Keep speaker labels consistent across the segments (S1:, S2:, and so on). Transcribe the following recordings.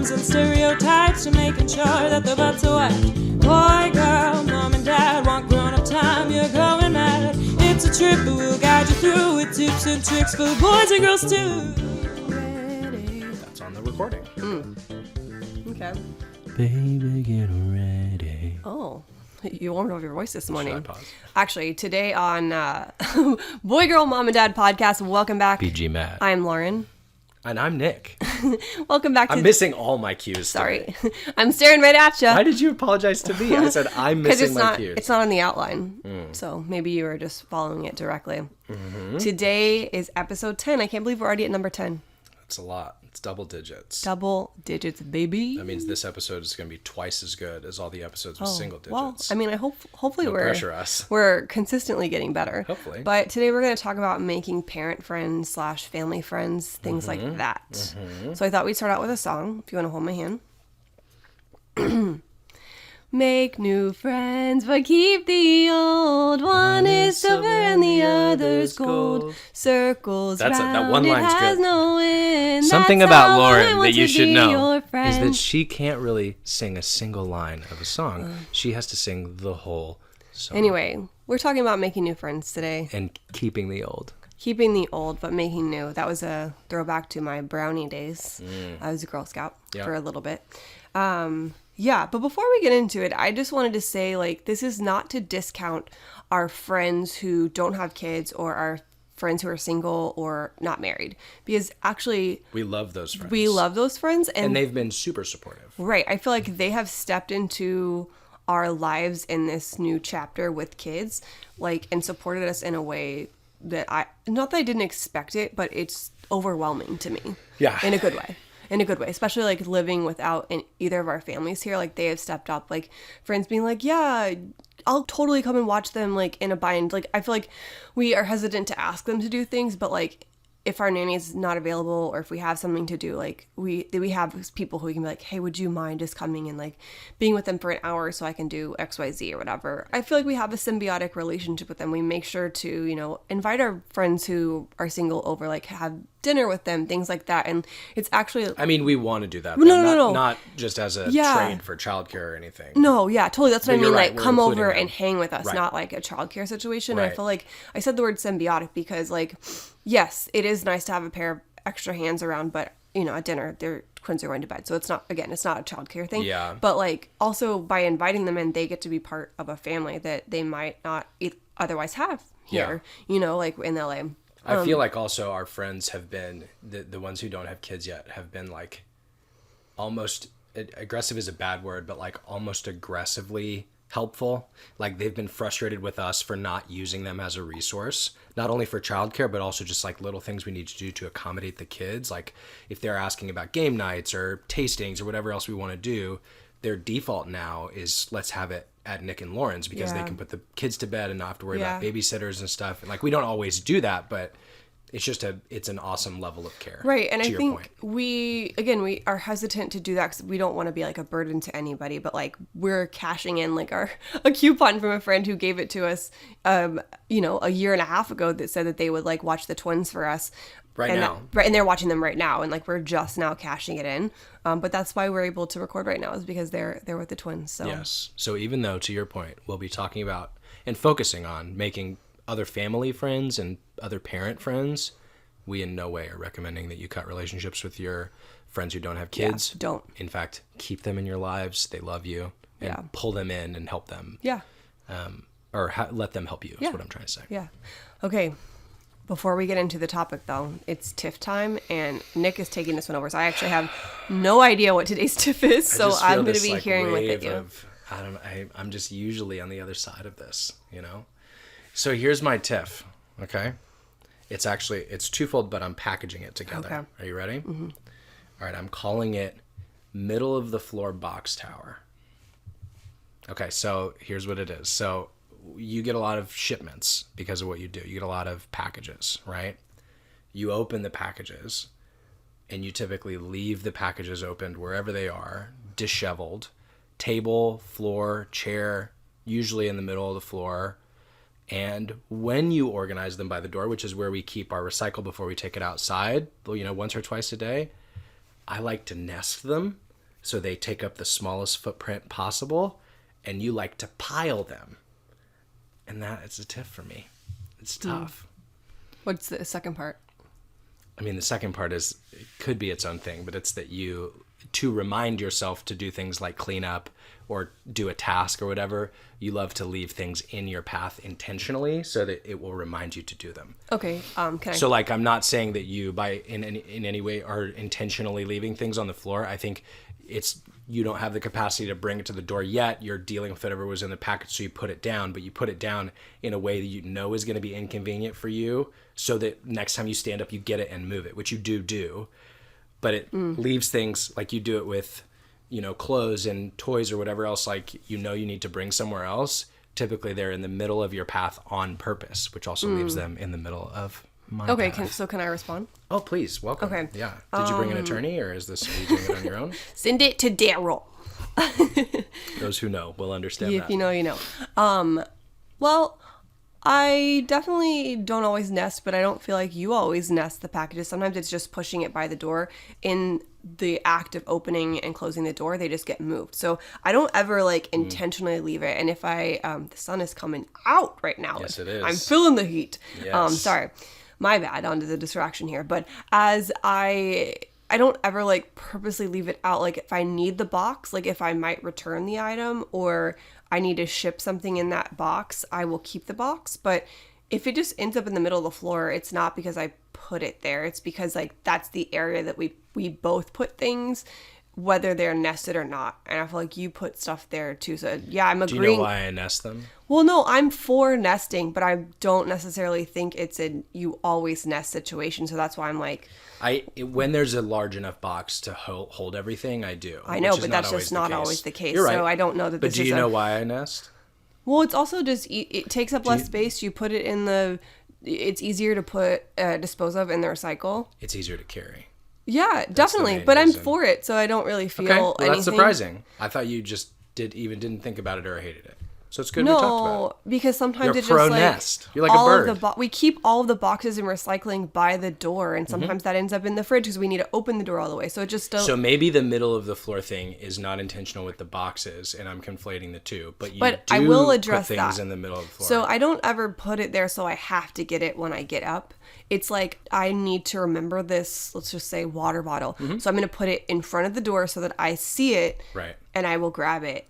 S1: norms and stereotypes to making sure that the butts are white. Boy, girl, mom and dad want grown-up time, you're going mad. It's a trip, but we'll guide you through with tips and tricks for boys and girls too.
S2: That's on the recording.
S1: Okay.
S2: Baby, get ready.
S1: Oh, you warmed up your voice this morning.
S2: Should I pause?
S1: Actually, today on Boy, Girl, Mom and Dad podcast, welcome back.
S2: BGMAD.
S1: I'm Lauren.
S2: And I'm Nick.
S1: Welcome back to...
S2: I'm missing all my cues.
S1: Sorry. I'm staring right at you.
S2: Why did you apologize to me? I said I'm missing my cues.
S1: It's not on the outline. So maybe you were just following it directly. Today is episode 10. I can't believe we're already at number 10.
S2: That's a lot. It's double digits.
S1: Double digits, baby.
S2: That means this episode is going to be twice as good as all the episodes with single digits.
S1: Well, I mean, hopefully
S2: pressure us.
S1: We're consistently getting better.
S2: Hopefully.
S1: But today we're going to talk about making parent friends / family friends, things like that. So I thought we'd start out with a song, if you want to hold my hand. Make new friends, but keep the old. One is silver and the other's gold. Circles round,
S2: that one line's
S1: it has
S2: good.
S1: no end.
S2: Something
S1: That's
S2: about
S1: how I
S2: Lauren
S1: want
S2: that you
S1: to
S2: should
S1: be
S2: know
S1: your
S2: is
S1: friend.
S2: that she can't really sing a single line of a song. She has to sing the whole song.
S1: Anyway, we're talking about making new friends today.
S2: And keeping the old.
S1: Keeping the old, but making new. That was a throwback to my brownie days. I was a Girl Scout for a little bit. Yeah, but before we get into it, I just wanted to say, like, this is not to discount our friends who don't have kids or our friends who are single or not married. Because actually...
S2: We love those friends.
S1: We love those friends.
S2: And they've been super supportive.
S1: Right. I feel like they have stepped into our lives in this new chapter with kids, like, and supported us in a way that not that I didn't expect it, but it's overwhelming to me.
S2: Yeah.
S1: In a good way. In a good way, especially like living without either of our families here. Like they have stepped up, like friends being like, yeah, I'll totally come and watch them like in a bind. Like I feel like we are hesitant to ask them to do things, but like if our nanny is not available or if we have something to do, like we have people who we can be like, hey, would you mind just coming and like being with them for an hour so I can do XYZ or whatever. I feel like we have a symbiotic relationship with them. We make sure to, you know, invite our friends who are single over, like have dinner with them, things like that. And it's actually...
S2: I mean, we want to do that, but
S1: no.
S2: not just as a trade for childcare or anything.
S1: No, yeah, totally. That's what I mean.
S2: Right,
S1: like, come over
S2: them.
S1: And hang with us,
S2: Right.
S1: not like a childcare situation.
S2: Right.
S1: And I feel like I said the word symbiotic because, like, yes, it is nice to have a pair of extra hands around, but, you know, at dinner, their twins are going to bed. So it's not a childcare thing.
S2: Yeah.
S1: But, like, also by inviting them in, they get to be part of a family that they might not otherwise have here, you know, like in LA.
S2: I feel like also our friends have been, the ones who don't have kids yet, have been like almost, aggressive is a bad word, but like almost aggressively helpful. Like they've been frustrated with us for not using them as a resource, not only for childcare, but also just like little things we need to do to accommodate the kids. Like if they're asking about game nights or tastings or whatever else we want to do, their default now is let's have it at Nick and Lauren's because they can put the kids to bed and not have to worry about babysitters and stuff. And like, we don't always do that, but it's just it's an awesome level of care.
S1: Right. And I think we are hesitant to do that because we don't want to be like a burden to anybody, but like we're cashing in like a coupon from a friend who gave it to us, you know, a year and a half ago that said that they would like watch the twins for us.
S2: Now.
S1: And they're watching them right now. And like, we're just now cashing it in. But that's why we're able to record right now is because they're with the twins. So
S2: yes. So even though, to your point, we'll be talking about and focusing on making other family friends and other parent friends, we in no way are recommending that you cut relationships with your friends who don't have kids.
S1: Yeah, don't.
S2: In fact, keep them in your lives. They love you. And pull them in and help them.
S1: Yeah.
S2: Let them help you is what I'm trying to say.
S1: Yeah. Okay. Before we get into the topic, though, it's TIFF time, and Nick is taking this one over. So I actually have no idea what today's TIFF is, so I'm going to be hearing with it.
S2: I'm just usually on the other side of this, you know? So here's my TIFF, okay? It's twofold, but I'm packaging it together.
S1: Okay.
S2: Are you ready? Mm-hmm. All right, I'm calling it middle of the floor box tower. Okay, so here's what it is. So you get a lot of shipments because of what you do. You get a lot of packages, right? You open the packages and you typically leave the packages opened wherever they are, disheveled, table, floor, chair, usually in the middle of the floor. And when you organize them by the door, which is where we keep our recycle before we take it outside, you know, once or twice a day, I like to nest them so they take up the smallest footprint possible, and you like to pile them. And that is a tip for me. It's tough.
S1: What's the second part?
S2: I mean, the second part is, it could be its own thing, but it's that to remind yourself to do things like clean up or do a task or whatever, you love to leave things in your path intentionally so that it will remind you to do them.
S1: Okay.
S2: So like, I'm not saying that you in any way are intentionally leaving things on the floor. I think it's, you don't have the capacity to bring it to the door yet. You're dealing with whatever was in the package, so you put it down, but you put it down in a way that you know is going to be inconvenient for you, so that next time you stand up, you get it and move it, which you do. But it leaves things, like you do it with, clothes and toys or whatever else, like, you need to bring somewhere else. Typically they're in the middle of your path on purpose, which also leaves them in the middle of my path.
S1: So can I respond?
S2: Oh, please. Welcome.
S1: Okay.
S2: Yeah. Did you bring an attorney, or are you doing it on your own?
S1: Send it to Daryl.
S2: Those who know will understand that.
S1: If you know, you know. Well, I definitely don't always nest, but I don't feel like you always nest the packages. Sometimes it's just pushing it by the door. In the act of opening and closing the door, they just get moved. So I don't ever intentionally leave it. And if the sun is coming out right now.
S2: Yes, it is.
S1: I'm feeling the heat.
S2: Yes.
S1: Sorry. My bad, onto the distraction here. But as I don't ever purposely leave it out. Like if I need the box, like if I might return the item or I need to ship something in that box, I will keep the box. But if it just ends up in the middle of the floor, it's not because I put it there. It's because that's the area that we both put things, whether they're nested or not. And I feel like you put stuff there too. So yeah, I'm agreeing.
S2: Do you know why I nest them?
S1: Well, no, I'm for nesting, but I don't necessarily think it's a you always nest situation. So that's why I'm like,
S2: when there's a large enough box to hold everything, I do.
S1: I know, but that's just not always the case.
S2: You're right.
S1: So I don't know that
S2: But
S1: this
S2: do
S1: is
S2: you know why I nest?
S1: Well, it's also just, it takes up less space. You put it in it's easier to dispose of in the recycle.
S2: It's easier to carry.
S1: Yeah, definitely. But I'm for it, so I don't really feel anything.
S2: That's surprising. I thought you just didn't think about it or hated it. So it's good we talked about it.
S1: No, because sometimes
S2: You're
S1: it's
S2: pro
S1: just
S2: nest. You're like a bird.
S1: we keep all of the boxes in recycling by the door, and sometimes that ends up in the fridge because we need to open the door all the way. So it just
S2: So maybe the middle of the floor thing is not intentional with the boxes, and I'm conflating the two. But
S1: I will address
S2: put things
S1: that
S2: in the middle of the floor.
S1: So I don't ever put it there so I have to get it when I get up. It's like I need to remember this, let's just say water bottle. So I'm going to put it in front of the door so that I see it,
S2: right,
S1: and I will grab it.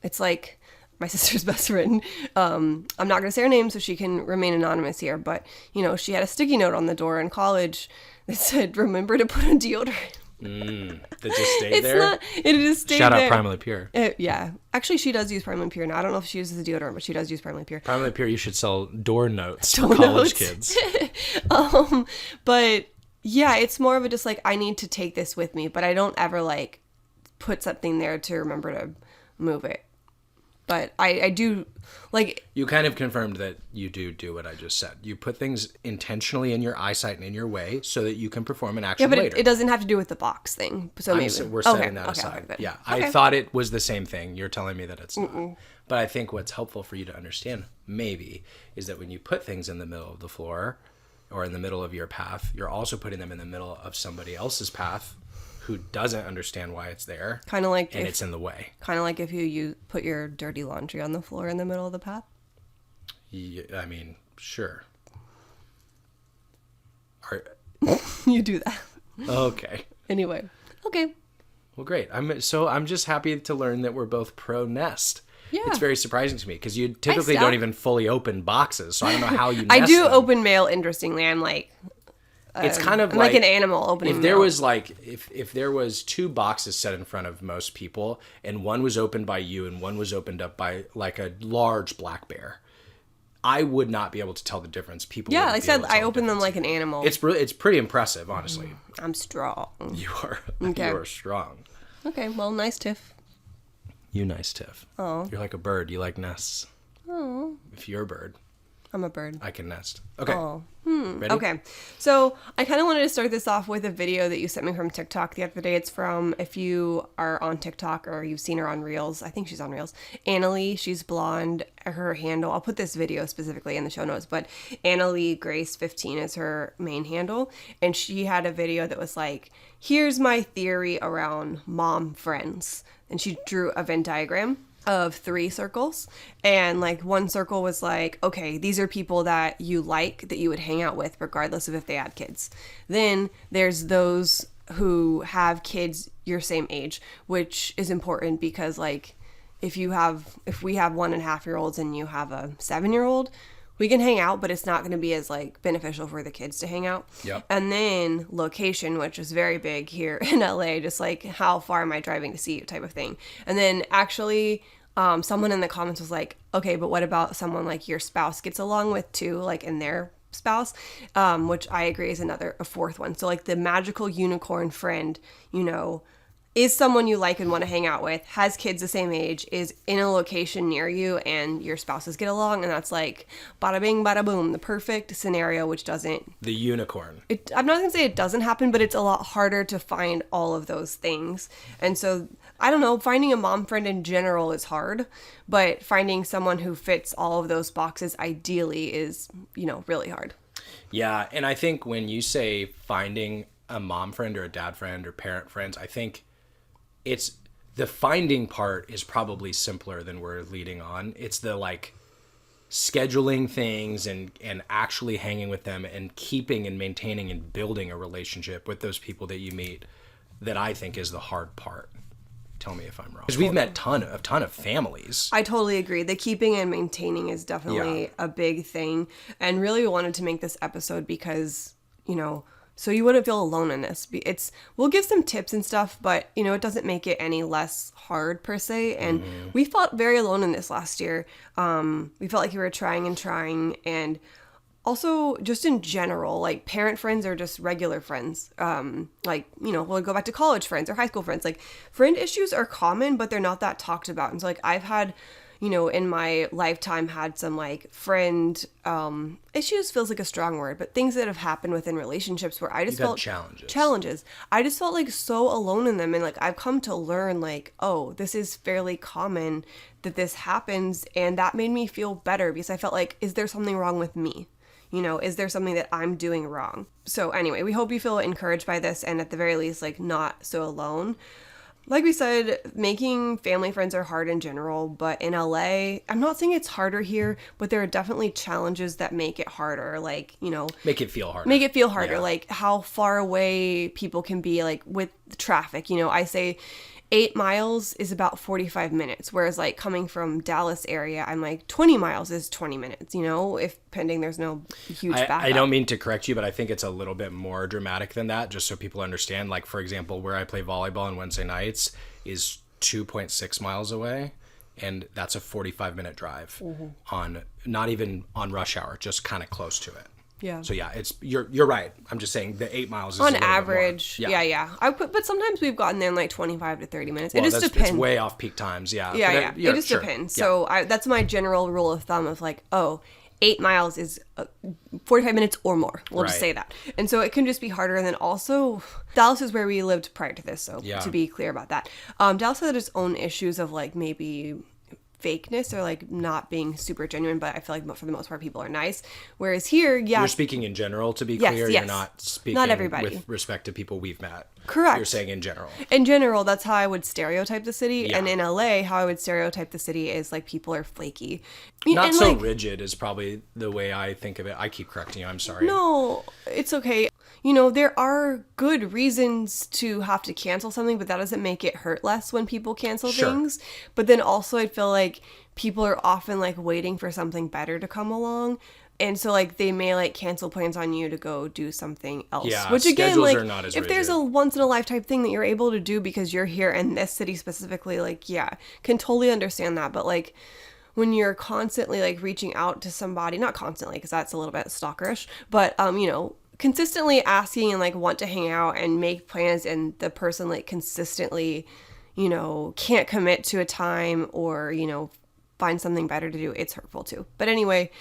S1: It's like my sister's best friend. I'm not going to say her name so she can remain anonymous here, but she had a sticky note on the door in college that said, "Remember to put on deodorant."
S2: That just stayed there?
S1: It just stayed
S2: Shout
S1: there.
S2: out Primally Pure.
S1: Yeah. Actually, she does use Primally Pure now. I don't know if she uses the deodorant, but she does use Primally Pure.
S2: Primally Pure, you should sell door notes for college kids.
S1: But yeah, it's more of a just I need to take this with me, but I don't ever put something there to remember to move it. But I do
S2: You kind of confirmed that you do what I just said. You put things intentionally in your eyesight and in your way so that you can perform an action later.
S1: Yeah, but it doesn't have to do with the box thing. So maybe
S2: we're setting that aside.
S1: Okay.
S2: Yeah, I thought it was the same thing. You're telling me that it's not. But I think what's helpful for you to understand maybe is that when you put things in the middle of the floor or in the middle of your path, you're also putting them in the middle of somebody else's path who doesn't understand why it's there.
S1: Kind of like
S2: it's in the way.
S1: Kind of like if you put your dirty laundry on the floor in the middle of the path.
S2: Yeah, I mean, sure.
S1: You do that.
S2: Okay.
S1: Anyway. Okay.
S2: Well, great. I'm just happy to learn that we're both pro nest.
S1: Yeah.
S2: It's very surprising to me because you typically don't even fully open boxes, so I don't know how you nest
S1: I do
S2: them.
S1: Open mail, interestingly. I'm
S2: it's kind of
S1: I'm like an animal opening
S2: if there
S1: mail.
S2: was if there was two boxes set in front of most people and one was opened by you and one was opened up by a large black bear, I would not be able to tell the difference. People
S1: like I said, I open them like an animal.
S2: It's pretty impressive, honestly.
S1: I'm strong.
S2: You are.
S1: Okay.
S2: You are strong.
S1: Okay, well, nice Tiff.
S2: You nice Tiff.
S1: Oh.
S2: You're like a bird. You like nests.
S1: Oh.
S2: If you're a bird.
S1: I'm a bird.
S2: I can nest. Okay.
S1: Oh.
S2: Ready?
S1: Okay, so I kind of wanted to start this off with a video that you sent me from TikTok the other day. It's from, if you are on TikTok or you've seen her on Reels, I think she's on Reels, Annalie, she's blonde, her handle, I'll put this video specifically in the show notes, but Annalie Grace 15 is her main handle, and she had a video that was like, here's my theory around mom friends, and she drew a Venn diagram of 3 circles, and like one circle was like, okay, these are people that you like, that you would hang out with regardless of if they had kids. Then there's those who have kids your same age, which is important because like if we have 1.5-year-olds and you have a 7-year-old, we can hang out, but it's not going to be as like beneficial for the kids to hang out.
S2: Yep.
S1: And then location, which is very big here in LA, just like how far am I driving to see you type of thing. And then actually someone in the comments was like, okay, but what about someone like your spouse gets along with too, like in their spouse, which I agree is a 4th one. So like the magical unicorn friend, you know, is someone you like and want to hang out with, has kids the same age, is in a location near you, and your spouses get along, and that's like bada bing, bada boom, the perfect scenario, which doesn't...
S2: The unicorn.
S1: I'm not going to say it doesn't happen, but it's a lot harder to find all of those things. And so, I don't know, finding a mom friend in general is hard, but finding someone who fits all of those boxes ideally is, you know, really hard.
S2: Yeah, and I think when you say finding a mom friend or a dad friend or parent friends, I think it's the finding part is probably simpler than we're leading on. It's the like scheduling things and actually hanging with them and keeping and maintaining and building a relationship with those people that you meet that I think is the hard part. Tell me if I'm wrong. Because we've met a ton of families.
S1: I totally agree. The keeping and maintaining is definitely a big thing. And really wanted to make this episode because, you know, so you wouldn't feel alone in this. We'll give some tips and stuff, but you know, it doesn't make it any less hard per se. And we felt very alone in this last year. We felt like we were trying, and also just in general, like parent friends are just regular friends. Like, you know, we'll go back to college friends or high school friends. Like friend issues are common, but they're not that talked about. And so like I've had, you know, in my lifetime had some like friend issues feels like a strong word, but things that have happened within relationships where I just felt challenges. I just felt like so alone in them. And like I've come to learn like, oh, this is fairly common that this happens. And that made me feel better because I felt like, is there something wrong with me? You know, is there something that I'm doing wrong? So anyway, we hope you feel encouraged by this and at the very least, like not so alone. Like we said, making family friends are hard in general, but in LA, I'm not saying it's harder here, but there are definitely challenges that make it harder. Like, you know,
S2: make it feel harder.
S1: Yeah. Like how far away people can be, like with traffic. You know, I say 8 miles is about 45 minutes, whereas like coming from Dallas area, I'm like 20 miles is 20 minutes, you know, if pending there's no huge backup.
S2: I don't mean to correct you, but I think it's a little bit more dramatic than that, just so people understand. Like, for example, where I play volleyball on Wednesday nights is 2.6 miles away, and that's a 45-minute drive on, not even on rush hour, just kind of close to it.
S1: Yeah.
S2: So yeah, you're right. I'm just saying the 8 miles is
S1: on average. Yeah. But sometimes we've gotten there in like 25 to 30 minutes. Well, it just depends.
S2: It's way off peak times. Yeah.
S1: It just depends. Yeah. So that's my general rule of thumb of like, 8 miles is 45 minutes or more. We'll just say that. And so it can just be harder. And then also, Dallas is where we lived prior to this. So to be clear about that, Dallas had its own issues of like maybe fakeness or like not being super genuine, but I feel like for the most part people are nice, whereas here you're
S2: speaking in general, to be clear. You're not speaking not everybody with respect to people we've met.
S1: Correct.
S2: You're saying in general, that's how I would stereotype the city. And in LA, how I would stereotype the city is like people are flaky, not so like, rigid is probably the way I think of it. I keep correcting you, I'm sorry.
S1: No, it's okay. You know, there are good reasons to have to cancel something, but that doesn't make it hurt less when people cancel things. But then also I feel like people are often like waiting for something better to come along. And so like they may like cancel plans on you to go do something else. Yeah, which again, like if rigid. There's a once in a lifetime thing that you're able to do because you're here in this city specifically, like can totally understand that. But like when you're constantly like reaching out to somebody, not constantly because that's a little bit stalkerish, but you know, consistently asking and like want to hang out and make plans, and the person like consistently, you know, can't commit to a time or, you know, find something better to do, it's hurtful too. But anyway,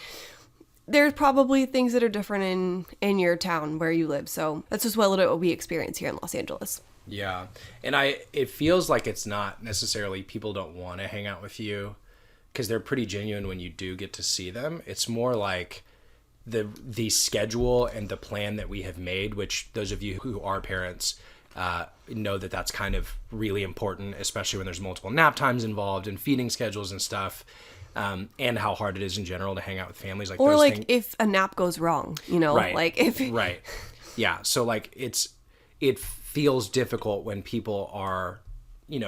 S1: there's probably things that are different in your town where you live. So that's just what we experience here in Los Angeles.
S2: Yeah. And it feels like it's not necessarily people don't want to hang out with you, because they're pretty genuine when you do get to see them. It's more like the schedule and the plan that we have made, which those of you who are parents know that that's kind of really important, especially when there's multiple nap times involved and feeding schedules and stuff, and how hard it is in general to hang out with families. Like,
S1: or
S2: those
S1: like
S2: things,
S1: if a nap goes wrong,
S2: right,
S1: like if
S2: right, yeah. So like it feels difficult when people are, they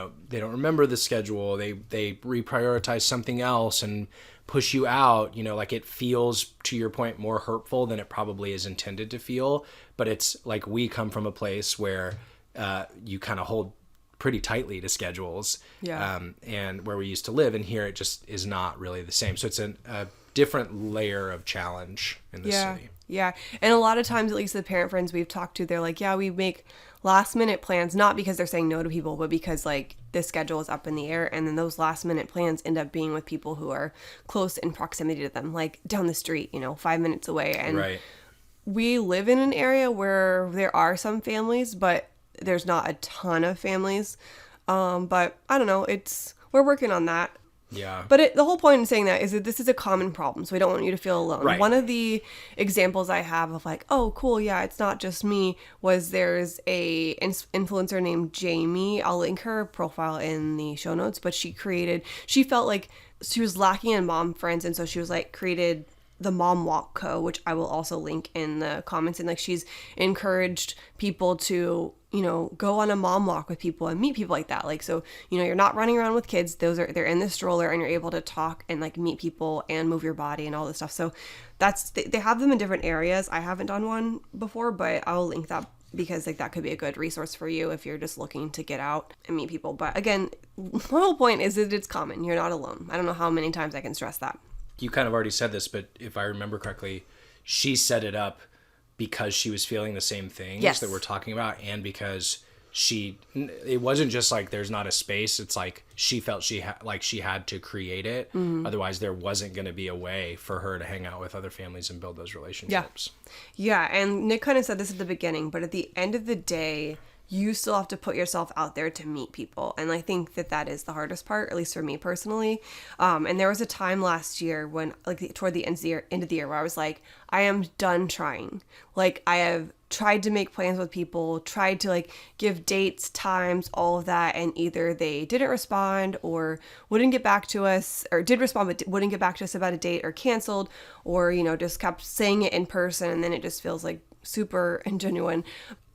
S2: don't remember the schedule, they reprioritize something else and push you out, like it feels, to your point, more hurtful than it probably is intended to feel. But it's like, we come from a place where you kind of hold pretty tightly to schedules, and where we used to live, and here it just is not really the same. So it's a different layer of challenge in the city.
S1: Yeah. And a lot of times, at least the parent friends we've talked to, they're like, yeah, we make last minute plans, not because they're saying no to people, but because like the schedule is up in the air. And then those last minute plans end up being with people who are close in proximity to them, like down the street, 5 minutes away. And we live in an area where there are some families, but there's not a ton of families. But I don't know, we're working on that.
S2: Yeah.
S1: But the whole point in saying that is that this is a common problem, so we don't want you to feel alone.
S2: Right.
S1: One of the examples I have of like, oh, cool, yeah, it's not just me, was there's a influencer named Jamie. I'll link her profile in the show notes, but she felt like she was lacking in mom friends, and so she was like created the Mom Walk Co., which I will also link in the comments. And like, she's encouraged people to, go on a mom walk with people and meet people like that. Like, so, you're not running around with kids. They're in the stroller, and you're able to talk and like meet people and move your body and all this stuff. So they have them in different areas. I haven't done one before, but I'll link that, because like that could be a good resource for you if you're just looking to get out and meet people. But again, my whole point is that it's common. You're not alone. I don't know how many times I can stress that.
S2: You kind of already said this, but if I remember correctly, she set it up because she was feeling the same things that we're talking about, and because it wasn't just like there's not a space. It's like she felt she had to create it. Mm-hmm. Otherwise, there wasn't going to be a way for her to hang out with other families and build those relationships.
S1: Yeah, and Nick kind of said this at the beginning, but at the end of the day, you still have to put yourself out there to meet people. And I think that is the hardest part, at least for me personally. And there was a time last year when, like, toward the end of the year, where I was like, I am done trying. Like, I have tried to make plans with people, tried to like give dates, times, all of that, and either they didn't respond or wouldn't get back to us, or did respond but wouldn't get back to us about a date, or canceled, or just kept saying it in person, and then it just feels like super ingenuine.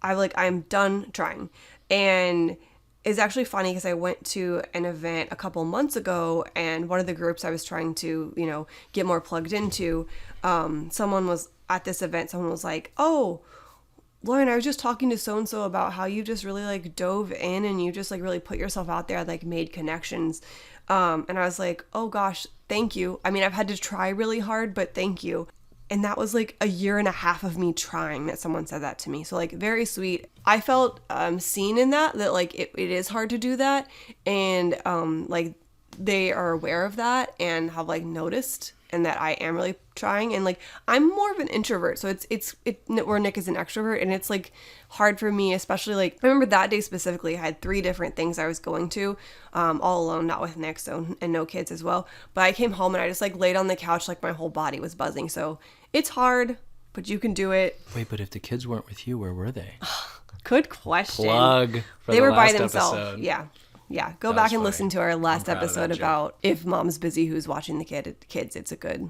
S1: I'm done trying. And it's actually funny because I went to an event a couple months ago, and one of the groups I was trying to, get more plugged into, someone was at this event, someone was like, oh, Lauren, I was just talking to so-and-so about how you just really like dove in and you just like really put yourself out there, like made connections. And I was like, oh gosh, thank you. I mean, I've had to try really hard, but thank you. And that was like a year and a half of me trying that someone said that to me. So like, very sweet. I felt seen in that like it is hard to do that. And like they are aware of that and have like noticed, and that I am really trying. And like, I'm more of an introvert. So it's where Nick is an extrovert, and it's like hard for me, especially like, I remember that day specifically, I had 3 different things I was going to, all alone, not with Nick, so, and no kids as well. But I came home and I just like laid on the couch, like my whole body was buzzing. So it's hard, but you can do it.
S2: Wait, but if the kids weren't with you, where were they?
S1: Good question.
S2: Plug for
S1: they
S2: the
S1: were
S2: last
S1: by themselves.
S2: Episode.
S1: Yeah. Go back and
S2: funny.
S1: listen to our last episode
S2: joke.
S1: about if mom's busy, who's watching the kids. It's a good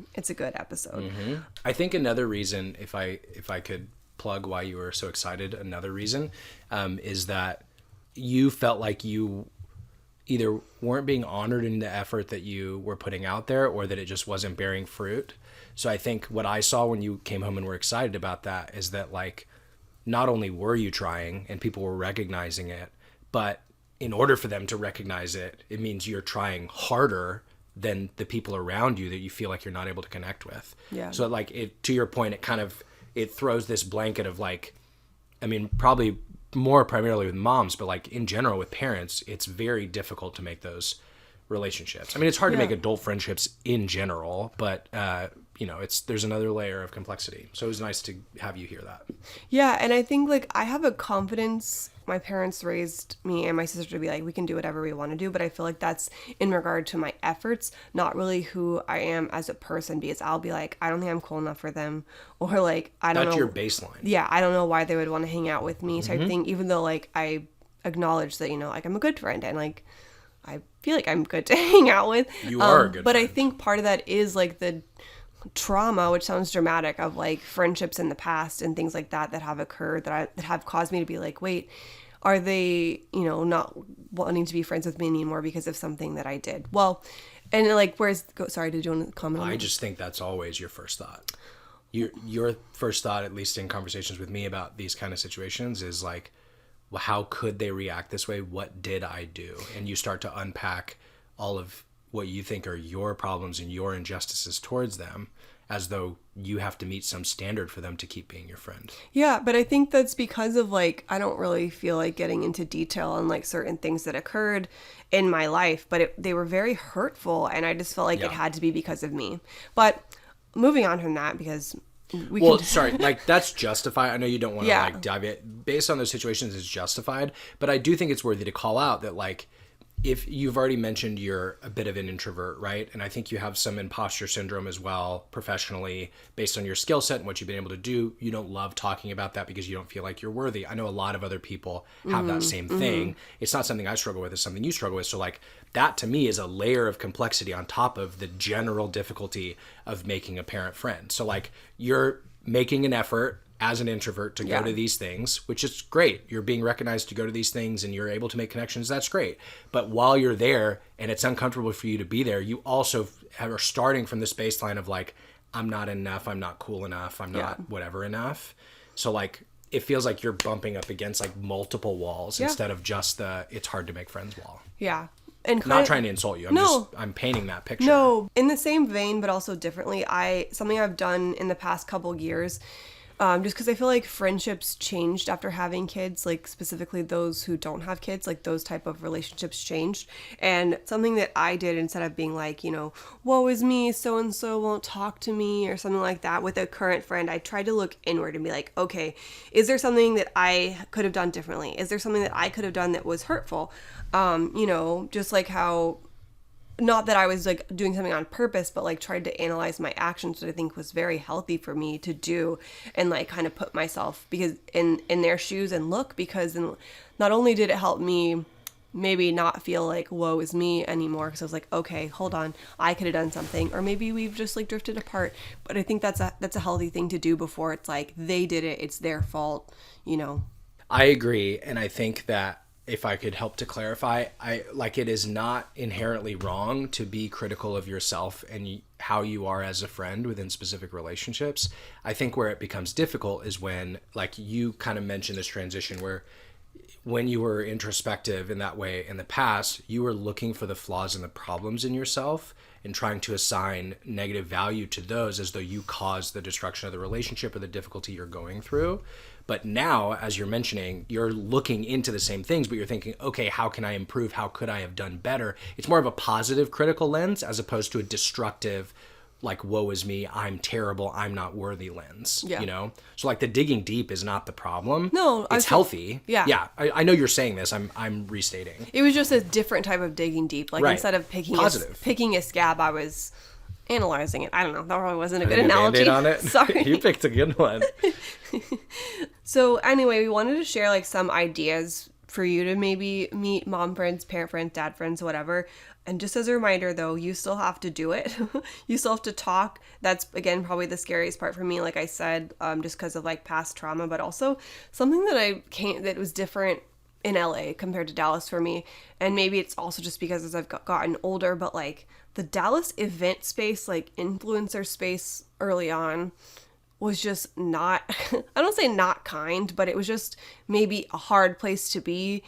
S1: episode.
S2: Mm-hmm. I think another reason, if I could plug why you were so excited, another reason is that you felt like you either weren't being honored in the effort that you were putting out there, or that it just wasn't bearing fruit. So I think what I saw when you came home and were excited about that is that like, not only were you trying and people were recognizing it, but in order for them to recognize it, it means you're trying harder than the people around you that you feel like you're not able to connect with.
S1: Yeah.
S2: So like, to your point, it throws this blanket of like, I mean, probably more primarily with moms, but like in general with parents, it's very difficult to make those relationships. I mean, it's hard to make adult friendships in general, but there's another layer of complexity. So it was nice to have you hear that.
S1: Yeah, and I think like I have a confidence. My parents raised me and my sister to be like, we can do whatever we want to do, but I feel like that's in regard to my efforts, not really who I am as a person, because I'll be like, I don't think I'm cool enough for them, or like I don't know.
S2: That's your baseline.
S1: Yeah, I don't know why they would want to hang out with me type thing, even though like I acknowledge that, like I'm a good friend and like I feel like I'm good to hang out with.
S2: You are a good
S1: but
S2: friend.
S1: I think part of that is like the trauma, which sounds dramatic, of like friendships in the past and things like that have occurred that have caused me to be like, wait, are they, not wanting to be friends with me anymore because of something that I did? Well, and like, sorry, did you want to comment on that?
S2: I just think that's always your first thought. Your first thought, at least in conversations with me about these kind of situations, is like, well, how could they react this way? What did I do? And you start to unpack all of what you think are your problems and your injustices towards them, as though you have to meet some standard for them to keep being your friend.
S1: Yeah, but I think that's because of like, I don't really feel like getting into detail on like certain things that occurred in my life, but they were very hurtful, and I just felt like it had to be because of me. But moving on from that, because
S2: sorry, like that's justified. I know you don't want to like dive in. Based on those situations, it's justified, but I do think it's worthy to call out that like, if you've already mentioned you're a bit of an introvert, right? And I think you have some imposter syndrome as well, professionally, based on your skill set and what you've been able to do. You don't love talking about that because you don't feel like you're worthy. I know a lot of other people have that same thing. It's not something I struggle with, it's something you struggle with. So like that to me is a layer of complexity on top of the general difficulty of making a parent friend. So like you're making an effort as an introvert to go to these things, which is great. You're being recognized to go to these things and you're able to make connections. That's great. But while you're there and it's uncomfortable for you to be there, you also are starting from this baseline of like, I'm not enough. I'm not cool enough. I'm not whatever enough. So like, it feels like you're bumping up against like multiple walls instead of just it's hard to make friends wall.
S1: Yeah. And
S2: not trying to insult you. I'm painting that picture.
S1: No, in the same vein, but also differently. Something I've done in the past couple years, just because I feel like friendships changed after having kids, like specifically those who don't have kids, like those type of relationships changed. And something that I did, instead of being like, woe is me, so-and-so won't talk to me or something like that with a current friend, I tried to look inward and be like, okay, is there something that I could have done differently? Is there something that I could have done that was hurtful? Just like how, not that I was like doing something on purpose, but like tried to analyze my actions, which I think was very healthy for me to do, and like kind of put myself because in their shoes and look, because not only did it help me maybe not feel like woe is me anymore, because I was like, okay, hold on, I could have done something, or maybe we've just like drifted apart. But I think that's a healthy thing to do before it's like they did it, it's their fault,
S2: I agree, and I think that if I could help to clarify, it is not inherently wrong to be critical of yourself and how you are as a friend within specific relationships. I think where it becomes difficult is when, like you kind of mentioned this transition where when you were introspective in that way in the past, you were looking for the flaws and the problems in yourself and trying to assign negative value to those as though you caused the destruction of the relationship or the difficulty you're going through. But now, as you're mentioning, you're looking into the same things, but you're thinking, okay, how can I improve? How could I have done better? It's more of a positive critical lens as opposed to a destructive, like, woe is me, I'm terrible, I'm not worthy lens, So like the digging deep is not the problem.
S1: No,
S2: it's healthy.
S1: Yeah.
S2: Yeah. I know you're saying this. I'm restating.
S1: It was just a different type of digging deep. Like instead of picking a scab, I was analyzing it. I don't know. That probably wasn't a good analogy.
S2: On it.
S1: Sorry.
S2: You picked a good one.
S1: So anyway, we wanted to share like some ideas for you to maybe meet mom friends, parent friends, dad friends, whatever. And just as a reminder though, you still have to do it. You still have to talk. That's again probably the scariest part for me, like I said, just because of like past trauma, but also something that was different in LA compared to Dallas for me. And maybe it's also just because as I've gotten older, but like the Dallas event space, like influencer space early on was just not, I don't say not kind, but it was just maybe a hard place to be.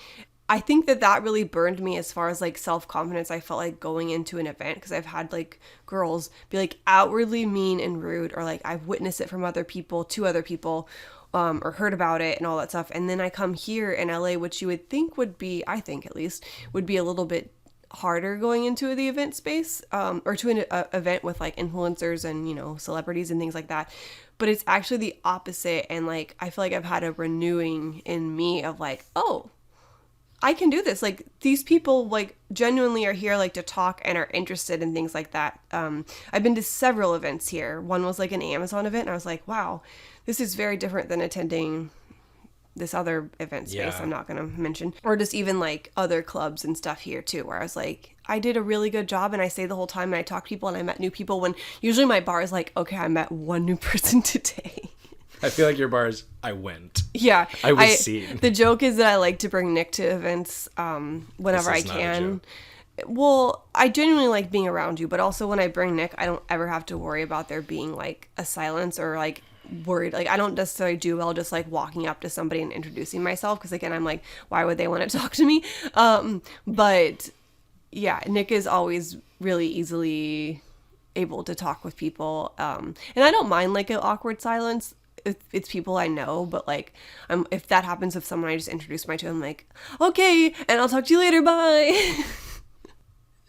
S1: I think that really burned me as far as like self-confidence. I felt like going into an event, because I've had like girls be like outwardly mean and rude, or like I've witnessed it from other people to other people, or heard about it and all that stuff. And then I come here in LA, which you would think would be, I think at least, would be a little bit harder going into the event space, or to an event with like influencers and, you know, celebrities and things like that. But it's actually the opposite. And like, I feel like I've had a renewing in me of like, oh, I can do this. Like, these people like genuinely are here like to talk and are interested in things like that. I've been to several events here. One was like an Amazon event, and I was like, wow, this is very different than attending this other event space I'm not going to mention, or just even like other clubs and stuff here too, where I was like, I did a really good job and I stayed the whole time and I talked to people and I met new people, when usually my bar is like, okay, I met one new person today.
S2: I feel like your bar is, I went.
S1: Yeah.
S2: I was seen.
S1: The joke is that I like to bring Nick to events whenever I can. Well, I genuinely like being around you, but also when I bring Nick, I don't ever have to worry about there being like a silence or like worried. Like, I don't necessarily do well just like walking up to somebody and introducing myself, because again, I'm like, why would they want to talk to me? But yeah, Nick is always really easily able to talk with people, and I don't mind like an awkward silence if it's people I know, but like, if that happens with someone I just introduced myself to, I'm like, okay, and I'll talk to you later, bye.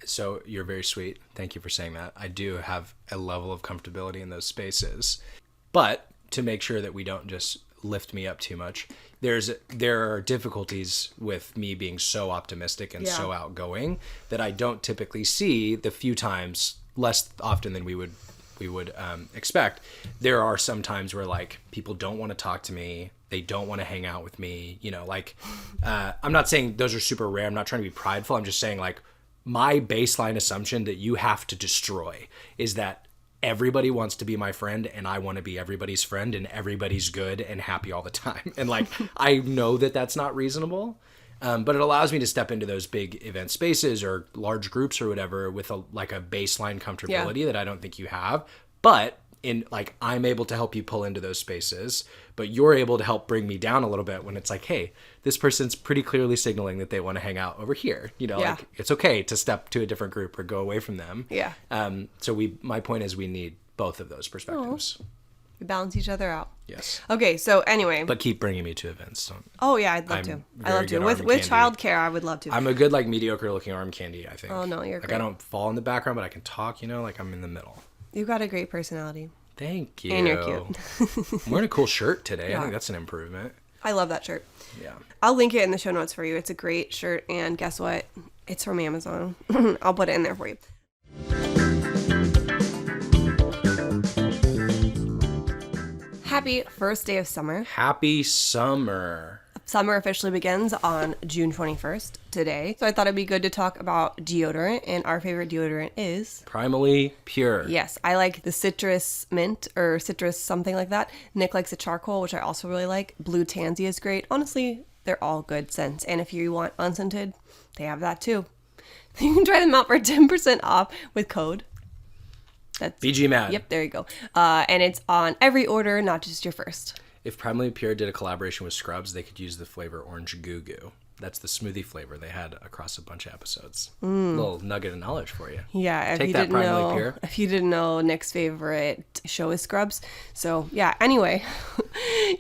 S2: So you're very sweet. Thank you for saying that. I do have a level of comfortability in those spaces. But to make sure that we don't just lift me up too much, there are difficulties with me being so optimistic and so outgoing that I don't typically see the few times, less often than we would expect. There are some times where like people don't want to talk to me. They don't want to hang out with me. You know, like, I'm not saying those are super rare. I'm not trying to be prideful. I'm just saying like, my baseline assumption that you have to destroy is that everybody wants to be my friend and I want to be everybody's friend and everybody's good and happy all the time. And like, I know that that's not reasonable, but it allows me to step into those big event spaces or large groups or whatever with a baseline comfortability that I don't think you have. But in like, I'm able to help you pull into those spaces, but you're able to help bring me down a little bit when it's like, hey, this person's pretty clearly signaling that they want to hang out over here. You know, like, it's okay to step to a different group or go away from them. Yeah. So my point is we need both of those perspectives.
S1: We balance each other out.
S2: Yes.
S1: Okay. So anyway.
S2: But keep bringing me to events.
S1: Oh yeah, I'd love to. I love to. With childcare, I would love to.
S2: I'm a good like mediocre looking arm candy, I think.
S1: Oh no, you're
S2: like
S1: great.
S2: I don't fall in the background, but I can talk. You know, like I'm in the middle.
S1: You've got a great personality.
S2: Thank you.
S1: And you're cute.
S2: I'm wearing a cool shirt today. I think that's an improvement.
S1: I love that shirt.
S2: Yeah.
S1: I'll link it in the show notes for you. It's a great shirt, and guess what? It's from Amazon. I'll put it in there for you. Happy first day of summer.
S2: Happy summer.
S1: Summer officially begins on June 21st, today. So I thought it'd be good to talk about deodorant, and our favorite deodorant is...
S2: Primally Pure.
S1: Yes, I like the citrus mint or citrus something like that. Nick likes the charcoal, which I also really like. Blue tansy is great. Honestly, they're all good scents. And if you want unscented, they have that too. You can try them out for 10% off with code. That's
S2: BGMAD.
S1: Yep, there you go. And it's on every order, not just your first.
S2: If Primally Pure did a collaboration with Scrubs, they could use the flavor Orange Goo Goo. That's the smoothie flavor they had across a bunch of episodes. Little nugget of knowledge for you.
S1: Yeah,
S2: Take that, Primally Pure.
S1: If you didn't know, Nick's favorite show is Scrubs. So yeah, anyway,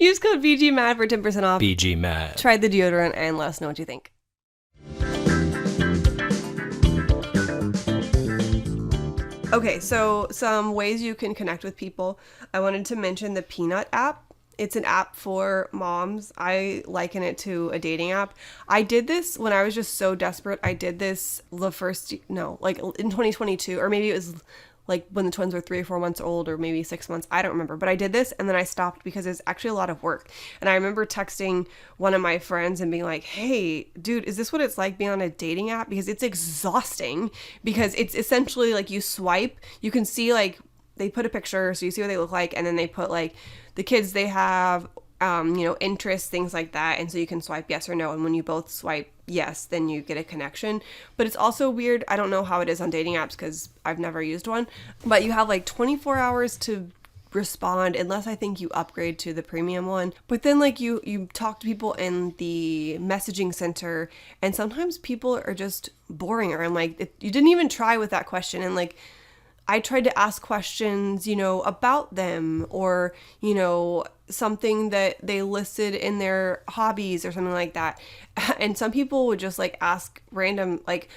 S1: use code BGMAD for 10% off.
S2: BGMAD.
S1: Try the deodorant and let us know what you think. Okay, so some ways you can connect with people. I wanted to mention the Peanut app. It's an app for moms. I liken it to a dating app. I did this when I was just so desperate. I did this in 2022, or maybe it was like when the twins were 3 or 4 months old, or maybe 6 months. I don't remember, but I did this and then I stopped because it's actually a lot of work. And I remember texting one of my friends and being like, hey, dude, is this what it's like being on a dating app? Because it's exhausting, because it's essentially like you swipe, you can see like they put a picture, so you see what they look like, and then they put like the kids they have, interests, things like that. And so you can swipe yes or no. And when you both swipe yes, then you get a connection. But it's also weird. I don't know how it is on dating apps because I've never used one. But you have like 24 hours to respond, unless I think you upgrade to the premium one. But then like you talk to people in the messaging center, and sometimes people are just boring, or I'm like, you didn't even try with that question. And like, I tried to ask questions, about them, or, something that they listed in their hobbies or something like that. And some people would just like ask random, like,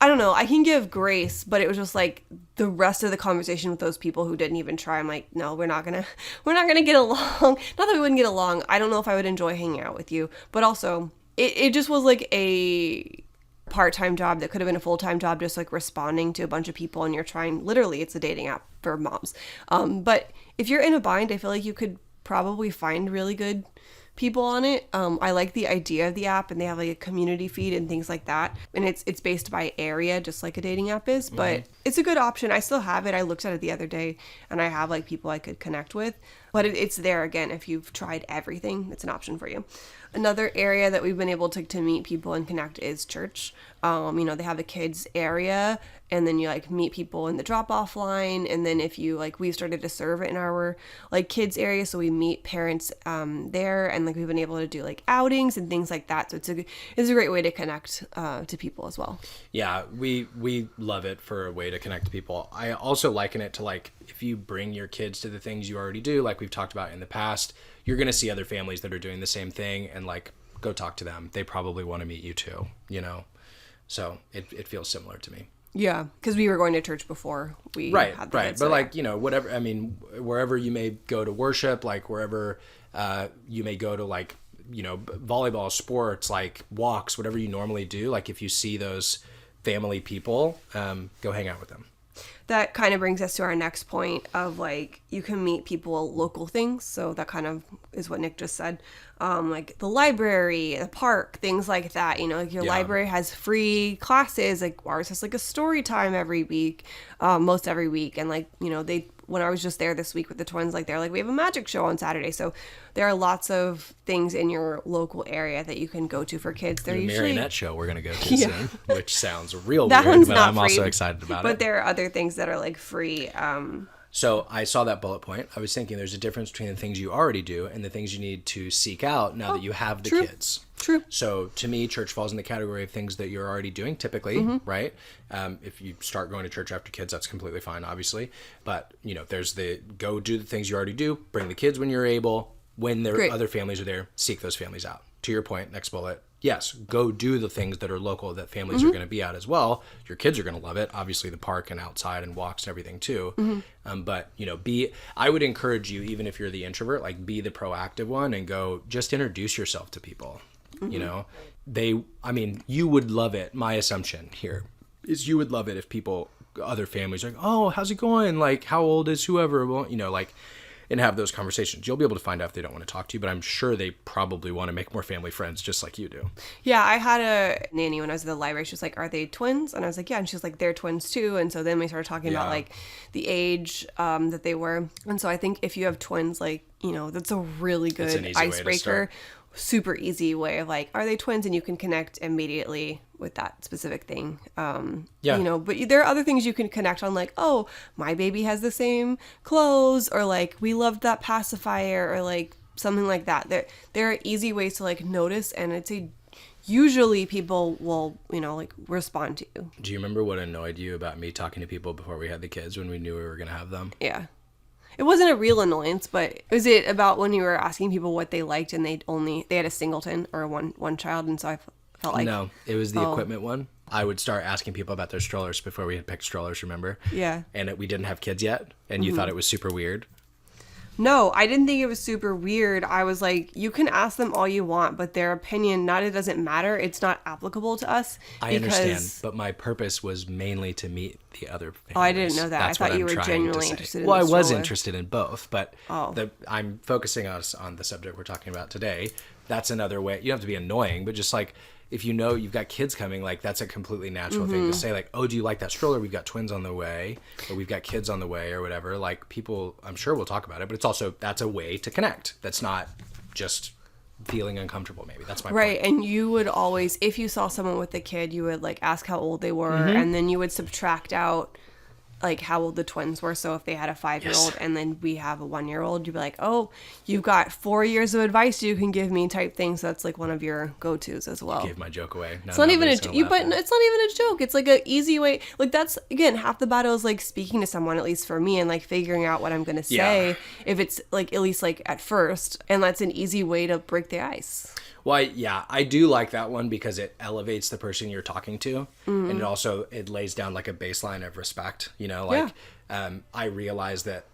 S1: I don't know, I can give grace, but it was just like the rest of the conversation with those people who didn't even try. I'm like, no, we're not gonna get along. Not that we wouldn't get along. I don't know if I would enjoy hanging out with you, but also it just was like a part-time job that could have been a full-time job, just like responding to a bunch of people, and you're trying, literally it's a dating app for moms. But if you're in a bind, I feel like you could probably find really good people on it. I like the idea of the app, and they have like a community feed and things like that, and it's based by area, just like a dating app is, but it's a good option. I still have it. I looked at it the other day, and I have like people I could connect with, but it's there again. If you've tried everything, it's an option for you. Another area that we've been able to meet people and connect is church. They have a kids area, and then you like meet people in the drop-off line, and then if you like, we've started to serve in our like kids area, so we meet parents there, and like we've been able to do like outings and things like that. So it's a great way to connect to people as well.
S2: Yeah, we love it for a way to connect to people. I also liken it to like, if you bring your kids to the things you already do, like we've talked about in the past, you're going to see other families that are doing the same thing, and like, go talk to them. They probably want to meet you too, So it feels similar to me.
S1: Yeah, because we were going to church before we had the kids.
S2: But like, whatever, I mean, wherever you may go to worship, like wherever you may go to like, volleyball, sports, like walks, whatever you normally do, like if you see those family people, go hang out with them.
S1: That kind of brings us to our next point of like, you can meet people at local things. So that kind of is what Nick just said. Like the library, the park, things like that. Like your library has free classes. Like ours has like a story time every week, most every week. And like, when I was just there this week with the twins, like they're like, we have a magic show on Saturday. So there are lots of things in your local area that you can go to for kids. They're usually
S2: marionette show we're gonna go to soon, which sounds real
S1: that
S2: weird,
S1: one's
S2: but
S1: not
S2: I'm
S1: free,
S2: also excited about it.
S1: But there are other things that are like free.
S2: So I saw that bullet point. I was thinking there's a difference between the things you already do and the things you need to seek out now that you have the kids.
S1: True.
S2: So to me, church falls in the category of things that you're already doing typically, right? If you start going to church after kids, that's completely fine, obviously. But, there's the go do the things you already do, bring the kids when you're able. When other families are there, seek those families out. To your point, next bullet. Yes, go do the things that are local that families are going to be at as well. Your kids are going to love it. Obviously, the park and outside and walks and everything too. But, I would encourage you, even if you're the introvert, like be the proactive one and go just introduce yourself to people. You would love it. My assumption here is you would love it if other families are like, oh, how's it going? Like, how old is whoever? Well, and have those conversations. You'll be able to find out if they don't want to talk to you, but I'm sure they probably want to make more family friends just like you do.
S1: Yeah, I had a nanny when I was at the library. She was like, are they twins? And I was like, yeah. And she was like, they're twins too. And so then we started talking about like the age that they were. And so I think if you have twins, like, that's a really good icebreaker. Super easy way of like, are they twins? And you can connect immediately with that specific thing. But there are other things you can connect on, like, oh, my baby has the same clothes, or like, we loved that pacifier, or like something like that. There are easy ways to like notice, and I'd say usually people will, like respond to you.
S2: Do you remember what annoyed you about me talking to people before we had the kids when we knew we were going to have them?
S1: Yeah. It wasn't a real annoyance, but was it about when you were asking people what they liked and they had a singleton or one child, and so I felt like...
S2: No, it was the equipment one. I would start asking people about their strollers before we had picked strollers, remember?
S1: Yeah.
S2: And we didn't have kids yet, and you thought it was super weird.
S1: No, I didn't think it was super weird. I was like, you can ask them all you want, but their opinion, it doesn't matter. It's not applicable to us.
S2: I understand, but my purpose was mainly to meet the other families.
S1: Oh, I didn't know that. I thought you were genuinely interested in
S2: Well,
S1: the
S2: I was
S1: stroller.
S2: interested in both, but I'm focusing us on the subject we're talking about today. That's another way. You don't have to be annoying, but just like, if you've got kids coming, like that's a completely natural thing to say, like, oh, do you like that stroller? We've got twins on the way, or we've got kids on the way, or whatever. Like, people, I'm sure we'll talk about it, but it's also, that's a way to connect. That's not just feeling uncomfortable, maybe. That's my
S1: right
S2: point.
S1: And you would always, if you saw someone with a kid, you would like ask how old they were, and then you would subtract out like how old the twins were. So if they had a 5-year-old and then we have a 1-year-old, you'd be like, oh, you've got 4 years of advice you can give me type thing. So that's like one of your go-tos as well.
S2: You gave my joke away.
S1: It's not even it's not even a joke. It's like an easy way. Like that's, again, half the battle is like speaking to someone, at least for me, and like figuring out what I'm going to say, if it's like, at least like at first. And that's an easy way to break the ice.
S2: Well, I do like that one because it elevates the person you're talking to, and it lays down like a baseline of respect. You know, like I realize that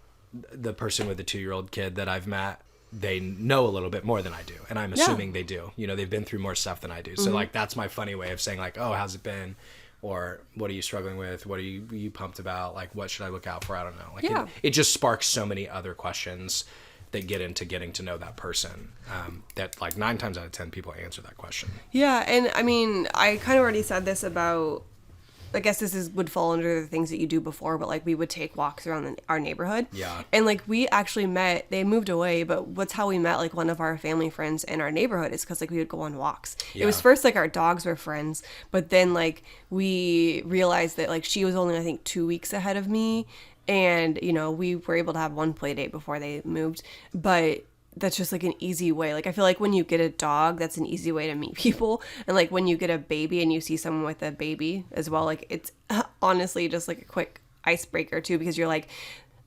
S2: the person with the 2-year-old kid that I've met, they know a little bit more than I do, and I'm assuming they do. You know, they've been through more stuff than I do. So like that's my funny way of saying like, oh, how's it been? Or what are you struggling with? What are you pumped about? Like, what should I look out for? I don't know. Like it just sparks so many other questions that get into getting to know that person, that like 9 times out of 10 people answer that question.
S1: Yeah. And I mean, I kind of already said this about, I guess would fall under the things that you do before, but like we would take walks around our neighborhood.
S2: Yeah.
S1: And like we actually met, they moved away, but what's how we met like one of our family friends in our neighborhood is because like we would go on walks. Yeah. It was first like our dogs were friends, but then like we realized that like she was only I think 2 weeks ahead of me. And, you know, we were able to have one play date before they moved, but that's just like an easy way. Like, I feel like when you get a dog, that's an easy way to meet people. And like when you get a baby and you see someone with a baby as well, like it's honestly just like a quick icebreaker too, because you're like,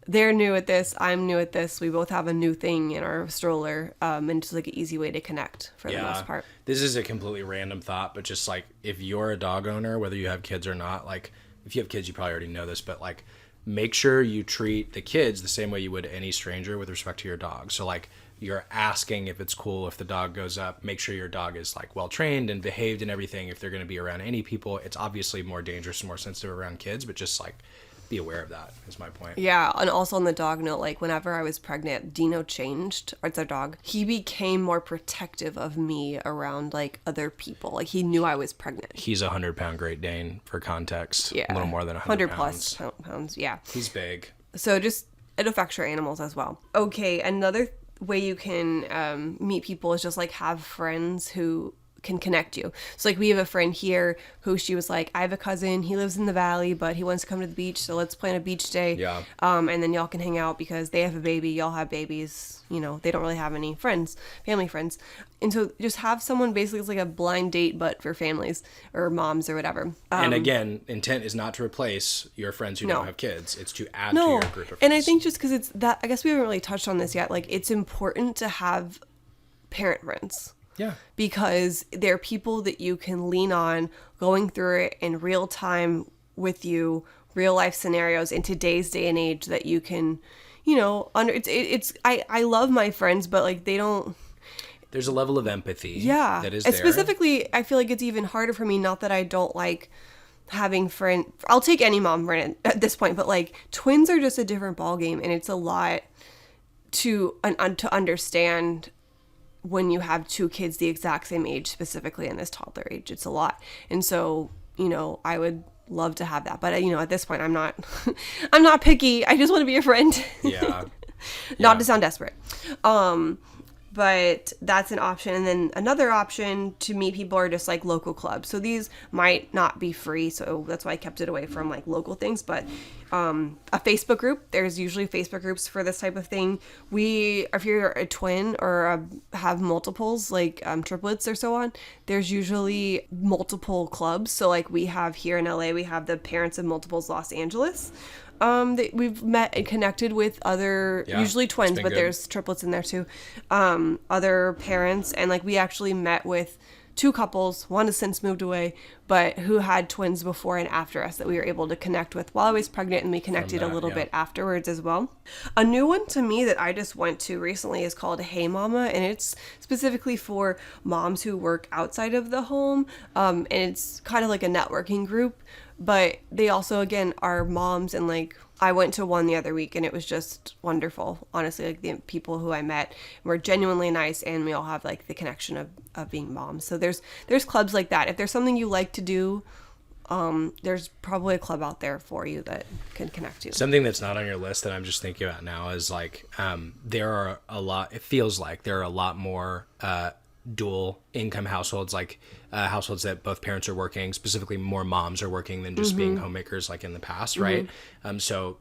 S1: they're new at this, I'm new at this. We both have a new thing in our stroller. And it's like an easy way to connect for the most part.
S2: This is a completely random thought, but just like if you're a dog owner, whether you have kids or not, like if you have kids, you probably already know this, but like make sure you treat the kids the same way you would any stranger with respect to your dog. So like you're asking if it's cool if the dog goes up, make sure your dog is like well trained and behaved and everything. If they're going to be around any people, it's obviously more dangerous and more sensitive around kids, but just like be aware of that is my point.
S1: Yeah, and also on the dog note, like whenever I was pregnant, Dino changed, or it's our dog, he became more protective of me around like other people. Like he knew I was pregnant.
S2: He's a 100-pound Great Dane for context.
S1: Yeah.
S2: A little more than 100
S1: plus pounds. Yeah.
S2: He's big.
S1: So just, it affects your animals as well. Okay, another way you can meet people is just like have friends who can connect you. So like we have a friend here who she was like, I have a cousin, he lives in the valley, but he wants to come to the beach, so let's plan a beach day.
S2: Yeah.
S1: And then y'all can hang out because they have a baby, y'all have babies, you know, they don't really have any friends, family friends. And so just have someone basically, it's like a blind date, but for families or moms or whatever.
S2: And again, intent is not to replace your friends who don't have kids. It's to add to your group of friends.
S1: And I think just because it's that, I guess we haven't really touched on this yet, like it's important to have parent friends.
S2: Yeah.
S1: Because they're people that you can lean on going through it in real time with you, real life scenarios in today's day and age that you can, you know, I love my friends, but like they don't.
S2: There's a level of empathy.
S1: Yeah.
S2: That is
S1: and
S2: there.
S1: Specifically, I feel like it's even harder for me, not that I don't like having friends. I'll take any mom friend at this point, but like twins are just a different ballgame, and it's a lot to understand when you have 2 kids the exact same age, specifically in this toddler age. It's a lot. And so, you know, I would love to have that. But, you know, at this point, I'm not I'm not picky. I just want to be a friend.
S2: Yeah.
S1: Not to sound desperate. But that's an option. And then another option to meet people are just like local clubs. So these might not be free. So that's why I kept it away from like local things. But a Facebook group, there's usually Facebook groups for this type of thing. If you're a twin or have multiples, like triplets or so on, there's usually multiple clubs. So like we have here in LA, we have the Parents of Multiples Los Angeles. That we've met and connected with other, usually twins, but there's triplets in there too, other parents. And like we actually met with 2 couples, one has since moved away, but who had twins before and after us that we were able to connect with while I was pregnant, and we connected a little bit afterwards as well. A new one to me that I just went to recently is called Hey Mama, and it's specifically for moms who work outside of the home, and it's kind of like a networking group. But they also, again, are moms, and like I went to one the other week and it was just wonderful. Honestly, like the people who I met were genuinely nice, and we all have like the connection of being moms. So there's clubs like that. If there's something you like to do, there's probably a club out there for you that can connect you.
S2: Something that's not on your list that I'm just thinking about now is like it feels like there are a lot more dual income households, like households that both parents are working, specifically more moms are working than just being homemakers like in the past, right? So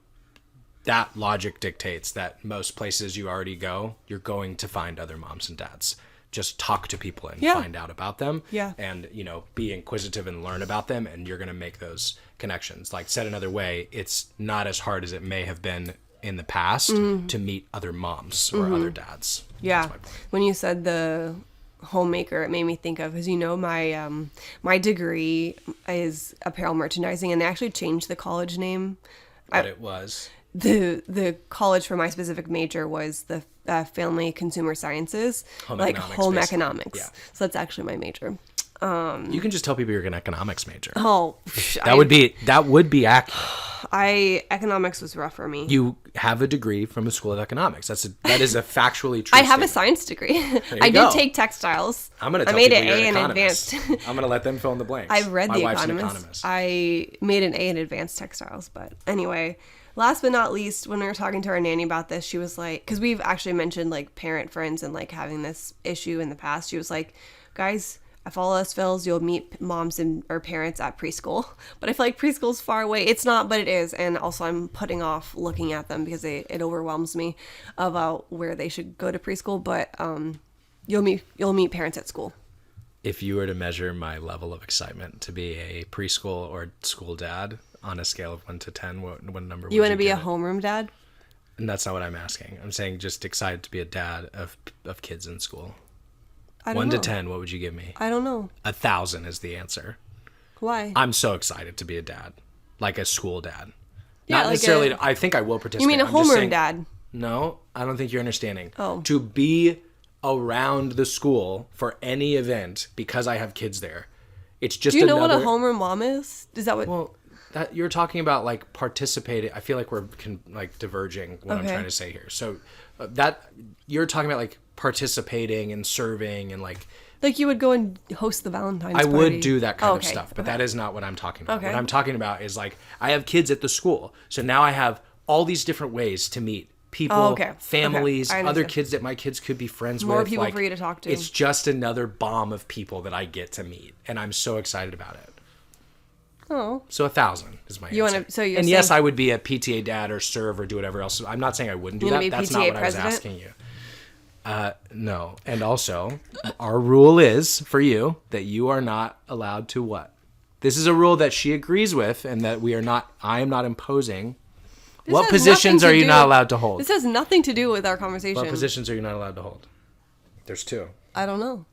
S2: that logic dictates that most places you already go, you're going to find other moms and dads. Just talk to people and find out about them, and you know, be inquisitive and learn about them, and you're going to make those connections. Like, said another way, it's not as hard as it may have been in the past to meet other moms or other dads.
S1: Yeah. When you said homemaker, it made me think of, because my degree is apparel merchandising, and they actually changed the college name.
S2: But it was
S1: The college for my specific major was the Family Consumer Sciences, home economics.
S2: Yeah.
S1: So that's actually my major.
S2: You can just tell people you're an economics major.
S1: Oh,
S2: that would be accurate.
S1: Economics was rough for me.
S2: You have a degree from a school of economics. That is a factually true.
S1: I have a science degree. I did take textiles.
S2: I'm going to tell
S1: made
S2: people
S1: an
S2: you're
S1: A
S2: an
S1: in
S2: economist.
S1: advanced.
S2: I'm going to let them fill in the blanks.
S1: I've read
S2: My
S1: The
S2: wife's
S1: Economist.
S2: an economist.
S1: I made an A in advanced textiles. But anyway, last but not least, when we were talking to our nanny about this, she was like, because we've actually mentioned like parent friends and like having this issue in the past. She was like, guys, if all else fails, you'll meet moms or parents at preschool. But I feel like preschool's far away. It's not, but it is. And also I'm putting off looking at them because it overwhelms me about where they should go to preschool. But you'll meet parents at school.
S2: If you were to measure my level of excitement to be a preschool or school dad on a scale of 1 to 10, what number would you
S1: want to be a
S2: give it?
S1: homeroom dad?
S2: And that's not what I'm asking. I'm saying just excited to be a dad of kids in school.
S1: I don't
S2: 1
S1: know.
S2: to 10, what would you give me?
S1: I don't know.
S2: 1,000 is the answer.
S1: Why?
S2: I'm so excited to be a dad, like a school dad.
S1: Yeah,
S2: Not
S1: like
S2: necessarily. I think I will participate.
S1: You mean a
S2: I'm just
S1: homeroom
S2: saying-
S1: dad?
S2: No, I don't think you're understanding.
S1: Oh.
S2: To be around the school for any event because I have kids there, it's just.
S1: Do you know
S2: another,
S1: what a homeroom mom is? Is that what?
S2: Well, that you're talking about like participating. I feel like we're like diverging what I'm
S1: Okay.
S2: trying to say here. So that you're talking about like participating and serving and like.
S1: Like you would go and host the Valentine's
S2: I
S1: party.
S2: would do that kind of
S1: Okay,
S2: stuff, but
S1: okay.
S2: that is not what I'm talking about.
S1: Okay.
S2: What I'm talking about is like I have kids at the school, so now I have all these different ways to meet people,
S1: okay.
S2: families,
S1: Okay. I
S2: other
S1: understand.
S2: kids that my kids could be friends
S1: More
S2: with.
S1: people
S2: like,
S1: for you to talk to.
S2: It's just another bomb of people that I get to meet, and I'm so excited about it.
S1: Oh.
S2: So 1,000 is my
S1: You
S2: answer.
S1: wanna- so you're
S2: and yes,
S1: saying-
S2: I would be a PTA dad or serve or do whatever else. I'm not saying I wouldn't do
S1: You
S2: that.
S1: wanna be
S2: That's
S1: PTA
S2: not what
S1: president?
S2: I was asking you. No. And also, our rule is for you that you are not allowed to what? This is a rule that she agrees with and that I am not imposing.
S1: This
S2: What
S1: has
S2: positions
S1: nothing
S2: are
S1: to
S2: you
S1: do-
S2: not allowed to hold?
S1: This has nothing to do with our conversation.
S2: What positions are you not allowed to hold? There's 2.
S1: I don't know.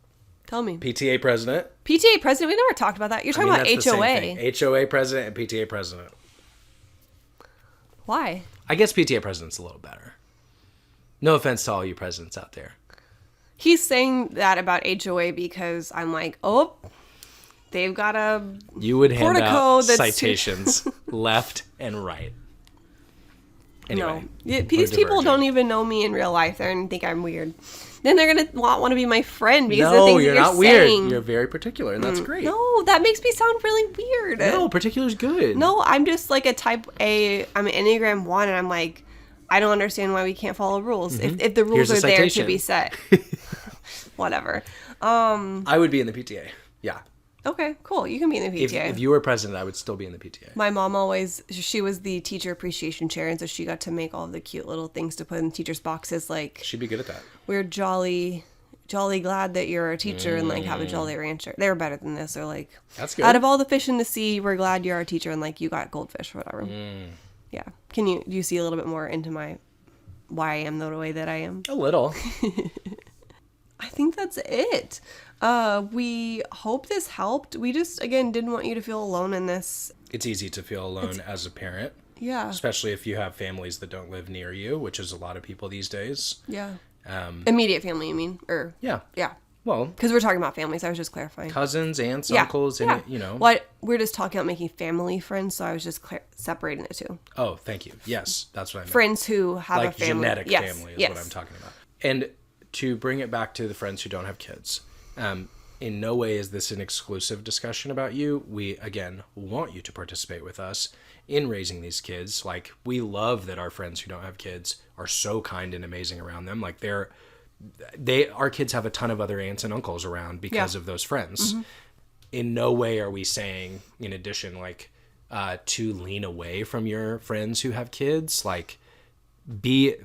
S1: Tell me.
S2: PTA president.
S1: PTA president. We never talked about that. You're talking
S2: that's the
S1: about
S2: same
S1: HOA.
S2: thing. HOA president and PTA president.
S1: Why?
S2: I guess PTA president's a little better. No offense to all you presidents out there.
S1: He's saying that about HOA because I'm like, oh, they've got a.
S2: You would hand
S1: Portico
S2: out
S1: that's
S2: citations left and right. Anyway,
S1: No. Yeah, these people don't even know me in real life. They're gonna think I'm weird. Then they're gonna want to be my friend because of the
S2: No,
S1: things
S2: you're
S1: that
S2: not
S1: saying.
S2: weird. You're very particular, and that's great.
S1: No, that makes me sound really weird.
S2: No, particular's good.
S1: No, I'm just like a type A. I'm an Enneagram 1, and I'm like, I don't understand why we can't follow rules. If the rules
S2: Here's a
S1: are there to
S2: citation.
S1: be set. Whatever.
S2: I would be in the PTA. Yeah.
S1: Okay, cool. You can be in the PTA.
S2: If you were president, I would still be in the PTA.
S1: My mom she was the teacher appreciation chair, and so she got to make all the cute little things to put in teachers' boxes. Like,
S2: She'd be good at that.
S1: we're jolly glad that you're a teacher and like have a Jolly Rancher. They were better than this. They're like,
S2: That's good.
S1: out of all the fish in the sea, we're glad you're our teacher and like you got goldfish or whatever. Yeah. Do you see a little bit more into why I am the way that I am?
S2: A little.
S1: I think that's it. We hope this helped. We just, again, didn't want you to feel alone in this.
S2: It's easy to feel alone as a parent,
S1: Yeah.
S2: especially if you have families that don't live near you, which is a lot of people these days.
S1: Yeah. Immediate family, you mean? Or
S2: Yeah.
S1: yeah.
S2: Well,
S1: Because we're talking about families. I was just clarifying.
S2: cousins, aunts,
S1: Yeah.
S2: uncles,
S1: Yeah.
S2: and you know.
S1: What we're just talking about making family friends, so I was just separating the two.
S2: Oh, thank you. Yes, that's what I meant.
S1: Friends who have
S2: Like
S1: a family.
S2: genetic
S1: Yes.
S2: family is
S1: Yes.
S2: what I'm talking about. And to bring it back to the friends who don't have kids, in no way is this an exclusive discussion about you. We, again, want you to participate with us in raising these kids. Like, we love that our friends who don't have kids are so kind and amazing around them. Like, our kids have a ton of other aunts and uncles around because of those friends. In no way are we saying, in addition, like, to lean away from your friends who have kids. Like,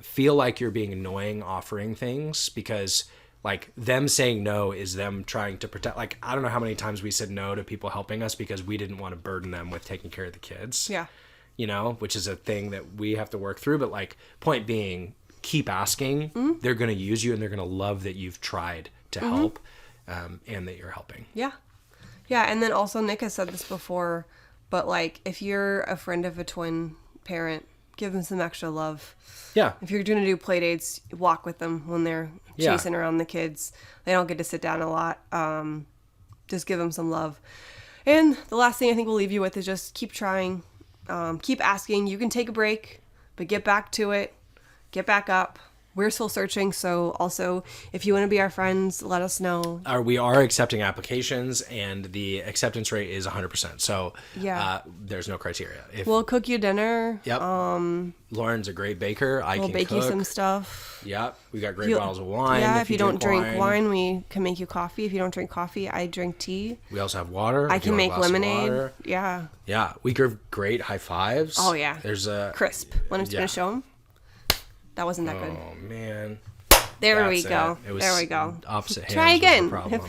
S2: feel like you're being annoying offering things, because like them saying no is them trying to protect. Like, I don't know how many times we said no to people helping us because we didn't want to burden them with taking care of the kids.
S1: Yeah.
S2: You know, which is a thing that we have to work through. But like, point being, keep asking. They're going to use you and they're going to love that you've tried to help. and that you're helping.
S1: Yeah. Yeah. And then also Nick has said this before, but like if you're a friend of a twin parent, give them some extra love.
S2: Yeah.
S1: If you're going to do play dates, walk with them when they're chasing around the kids. They don't get to sit down a lot. Just give them some love. And the last thing I think we'll leave you with is just keep trying. Keep asking. You can take a break, but get back to it. Get back up. We're still searching, so also, if you want to be our friends, let us know.
S2: We are accepting applications, and the acceptance rate is 100%. So there's no criteria.
S1: We'll cook you dinner.
S2: Yep. Lauren's a great baker.
S1: We'll bake you some stuff.
S2: Yep. We got great bottles of wine.
S1: Yeah, if you don't drink wine, we can make you coffee. If you don't drink coffee, I drink tea.
S2: We also have water.
S1: I can make lemonade. Yeah.
S2: Yeah. We give great high fives.
S1: Oh, yeah.
S2: There's a...
S1: Crisp. Want to show them? That wasn't that good.
S2: Oh, man.
S1: There we go.
S2: There
S1: we go.
S2: Opposite hands.
S1: Try again.
S2: Problem.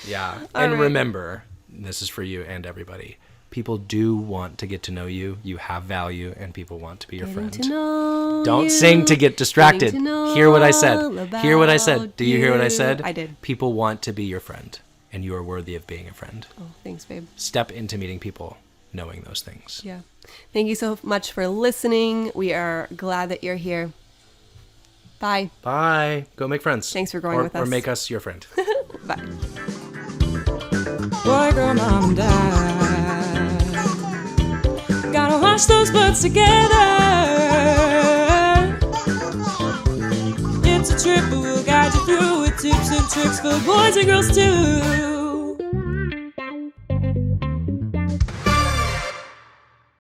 S2: Yeah.
S1: All
S2: and
S1: right.
S2: remember, this is for you and everybody. People do want to get to know you. You have value, and people want to be your friend. Don't sing to get distracted. Hear what I said. Hear what I said. Do you hear what I said?
S1: I did.
S2: People want to be your friend, and you are worthy of being a friend.
S1: Oh, thanks, babe.
S2: Step into meeting people knowing those things.
S1: Yeah. Thank you so much for listening. We are glad that you're here. Bye.
S2: Bye. Go make friends.
S1: Thanks for going with us.
S2: Or make us your friend.
S1: Bye.
S3: Boy, girl, mom, and dad gotta wash those butts together. It's a trip, but we'll guide you through with tips and tricks for boys and girls too.